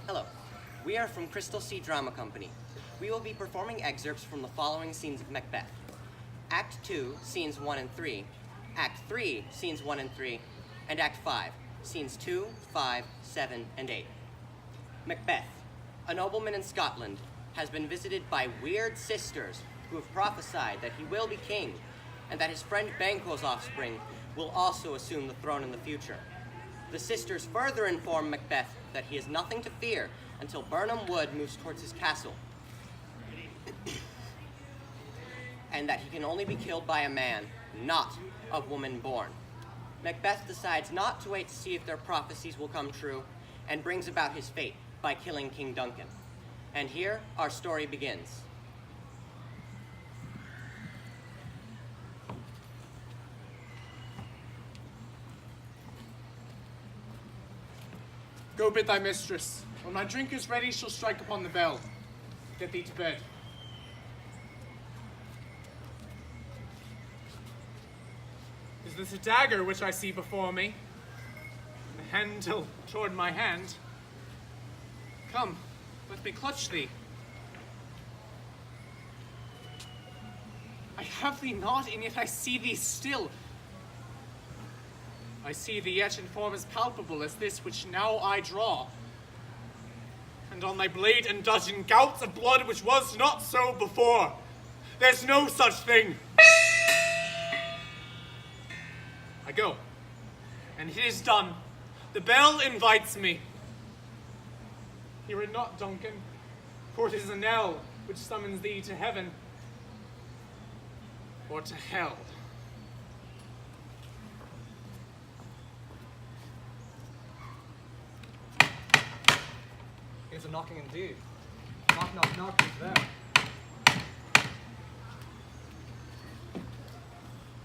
Hello. We are from Crystal Sea Drama Company. We will be performing excerpts from the following scenes of Macbeth. Act 2, scenes 1 and 3. Act 3, scenes 1 and 3. And Act 5, scenes 2, 5, 7, and 8. Macbeth, a nobleman in Scotland, has been visited by weird sisters who have prophesied that he will be king and that his friend Banquo's offspring will also assume the throne in the future. The sisters further inform Macbeth that he has nothing to fear until Birnam Wood moves towards his castle, and that he can only be killed by a man, not a woman born. Macbeth decides not to wait to see if their prophecies will come true, and brings about his fate by killing King Duncan. And here, our story begins. Go bid thy mistress. When my drink is ready, she'll strike upon the bell. Get thee to bed. Is this a dagger which I see before me? The handle toward my hand. Come, let me clutch thee. I have thee not, and yet I see thee still. I see thee yet in form as palpable as this which now I draw. And on thy blade and dudgeon gouts of blood which was not so before. There's no such thing. I go, and it is done. The bell invites me. Hear it not, Duncan, for it is a knell which summons thee to heaven or to hell. Here's a knocking indeed. Knock, knock, knock, who's there?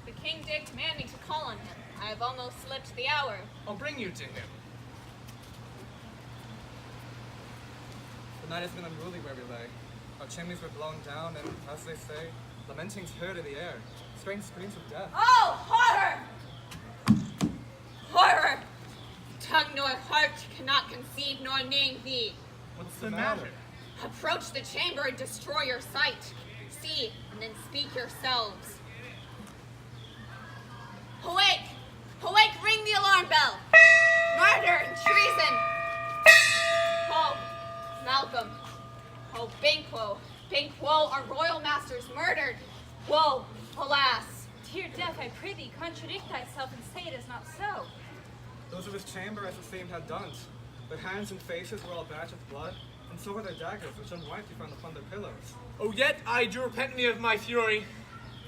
The king did command me to call on him. I have almost slipped the hour. I'll bring you to him. The night has been unruly where we lay. Our chimneys were blown down, and, as they say, lamentings heard in the air. Strange screams of death. Oh, horror! Horror! Tongue nor heart cannot conceive nor name thee. What's the matter? Approach the chamber and destroy your sight. See, and then speak yourselves. Awake! Awake, ring the alarm bell! Murder and treason! Oh, Malcolm. Oh, Banquo. Banquo, our royal masters murdered. Woe, alas. Dear Death, I pray thee, contradict thyself and say it is not so. Those of his chamber as the same had done. Their hands and faces were all batched with blood, and so were their daggers, which unwiped you found upon their pillows. Oh, yet I do repent me of my fury,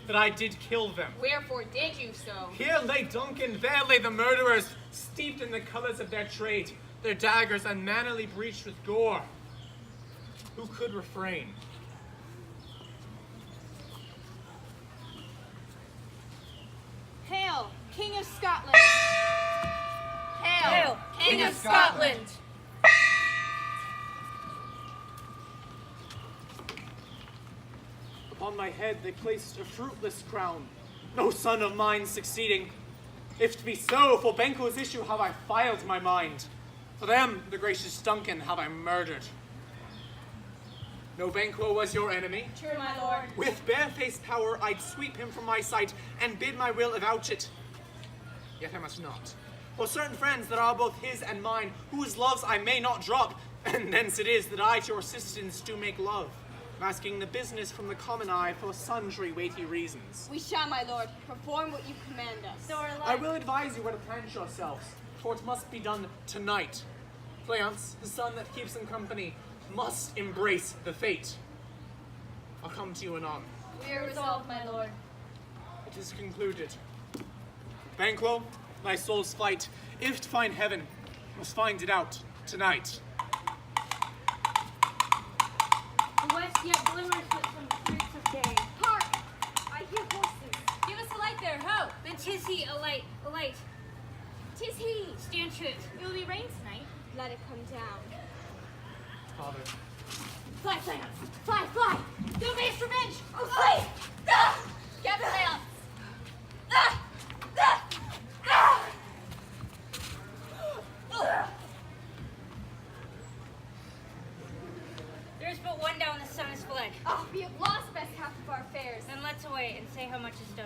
that I did kill them. Wherefore did you so? Here lay Duncan, there lay the murderers, steeped in the colors of their trade, their daggers unmannily breached with gore. Who could refrain? Hail, King of Scotland! Hail, King of Scotland! Upon my head they placed a fruitless crown, no son of mine succeeding. If to be so, for Banquo's issue have I filed my mind. For them, the gracious Duncan, have I murdered. No Banquo was your enemy. True, my lord. With barefaced power, I'd sweep him from my sight and bid my will avouch it. Yet I must not. For certain friends that are both his and mine, whose loves I may not drop, and thence it is that I to your assistance do make love, masking the business from the common eye for sundry weighty reasons. We shall, my lord, perform what you command us. So our I life. will advise you where to plant yourselves, for it must be done tonight. Cleance, the son that keeps him company, must embrace the fate. I'll come to you anon. We are resolved, my lord. It is concluded. Banquo, thy soul's flight, if to find heaven, must find it out tonight. The west yet glimmers with some streaks of day. Hark! I hear voices. Give us a light there, ho! Then 'tis he, a light, a light. 'Tis he! Stand true. It will be rain tonight. Let it come down. Father. Fly, Lance! Fly, fly! Do me revenge! Oh, flee! Ah! Get Lance! Ah! Ah! Ah! but one down the sun is fled. Oh, we have lost best half of our fares. Then let's away and say how much is done.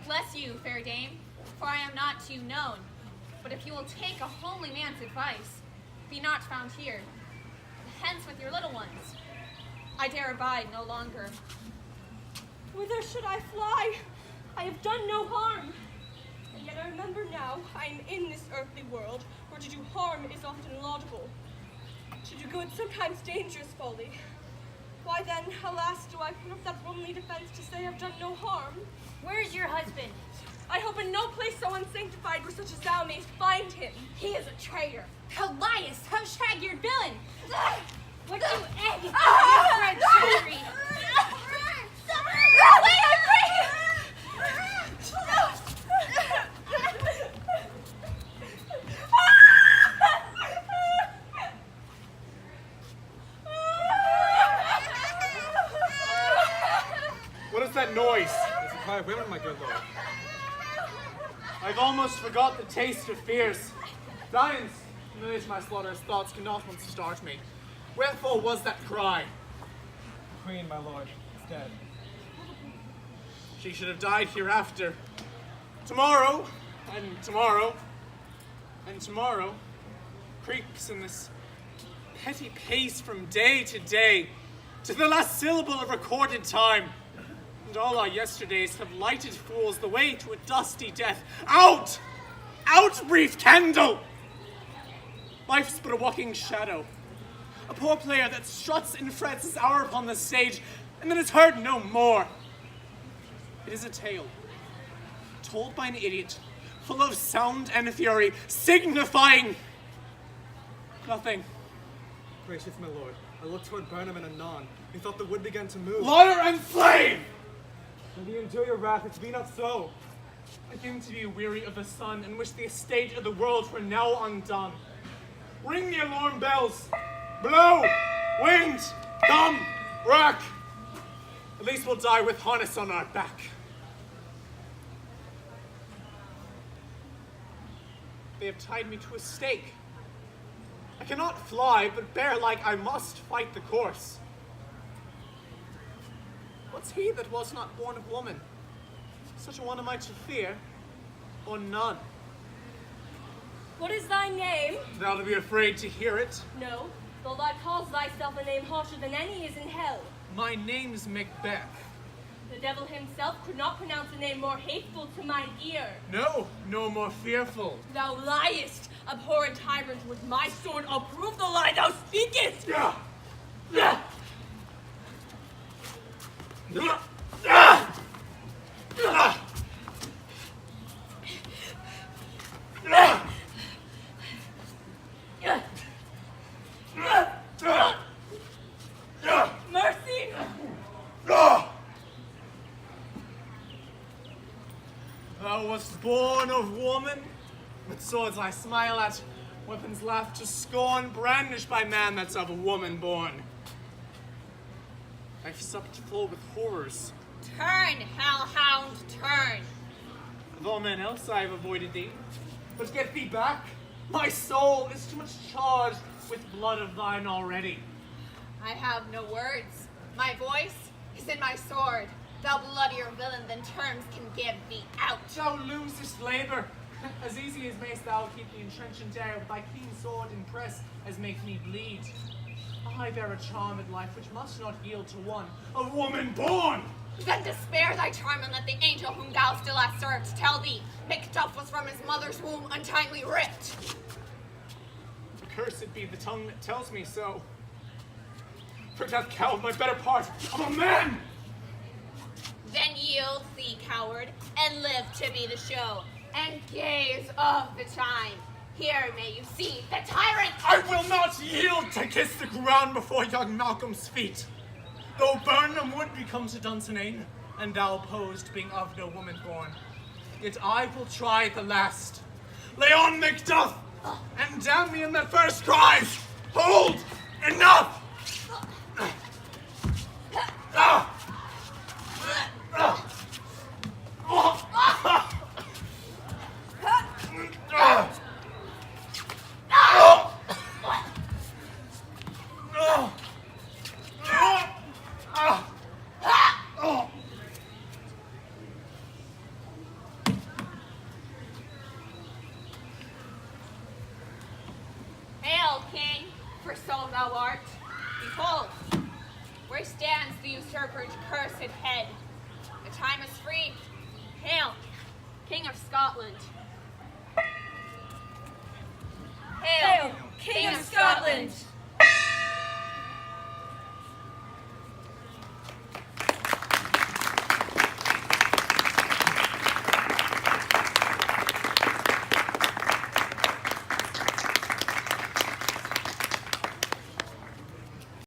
Bless you, fair dame, for I am not too known. But if you will take a homely man's advice, be not found here. Hence with your little ones. I dare abide no longer. Whither should I fly? I have done no harm. And yet I remember now I am in this earthly world, where to do harm is often laudable. To do good sometimes dangerous folly. Why then, alas, do I put up that womanly defense to say I've done no harm? Where is your husband? I hope in no place so unsanctified where such as thou mayst find him. He is a traitor. How liest, how shag-eared villain! What do egg? Fred Sherry. Wait, I What is that noise? It's a cry of women, my good lord. I've almost forgot the taste of fears. Science, amidst my slaughterous thoughts cannot once start me. Wherefore was that cry? The queen, my lord, is dead. She should have died hereafter. Tomorrow, and tomorrow, and tomorrow creeps in this petty pace from day to day, to the last syllable of recorded time. And all our yesterdays have lighted fools the way to a dusty death. Out! Out, brief candle! Life's but a walking shadow. A poor player that struts and frets his hour upon the stage, and then is heard no more. It is a tale, told by an idiot, full of sound and fury, signifying nothing. Gracious my lord, I looked toward Burnham and anon. Methought the wood began to move. Liar and flame! When you endure your wrath, it be not so. I begin to be weary of the sun, and wish the estate of the world were now undone. Ring the alarm bells! Blow! Wind! Come! Rack! At least we'll die with harness on our back. They have tied me to a stake. I cannot fly, but bear-like I must fight the course. What's he that was not born of woman? Such a one am I to fear, or none? What is thy name? Thou to be afraid to hear it. No, though thou calls thyself a name harsher than any is in hell. My name's Macbeth. The devil himself could not pronounce a name more hateful to mine ear. No, no more fearful. Thou liest, abhorrent tyrant, with my sword I'll prove the lie thou speakest! Yeah. Mercy! Thou wast born of woman, with swords I smile at, weapons laugh to scorn, brandished by man that's of a woman born. I've supped full with horrors. Turn, hellhound, turn. Of all men else I have avoided thee. But get thee back. My soul is too much charged with blood of thine already. I have no words. My voice is in my sword. Thou bloodier villain than terms can give thee out. Thou losest labor. As easy as mayst thou keep me entrenched in air with thy keen sword and press as make me bleed. I bear a charmed life which must not yield to one, a woman born. Then despair thy charm and let the angel whom thou still hast served tell thee Macduff was from his mother's womb untimely ripped. Accursed be the tongue that tells me so. For it hath cowed my better part of a man. Then yield thee, coward, and live to be the show, and gaze of the time. Here may you see the tyrant. I will not yield to kiss the ground before young Malcolm's feet. Though Burnham would become to Dunsinane, and thou opposed being of no woman born, yet I will try the last. Lay on, Macduff, and damn me in that first cry. Hold! Enough! thou art. Behold, where stands the usurper's cursed head? The time is free. Hail, King of Scotland. Hail, King of Scotland!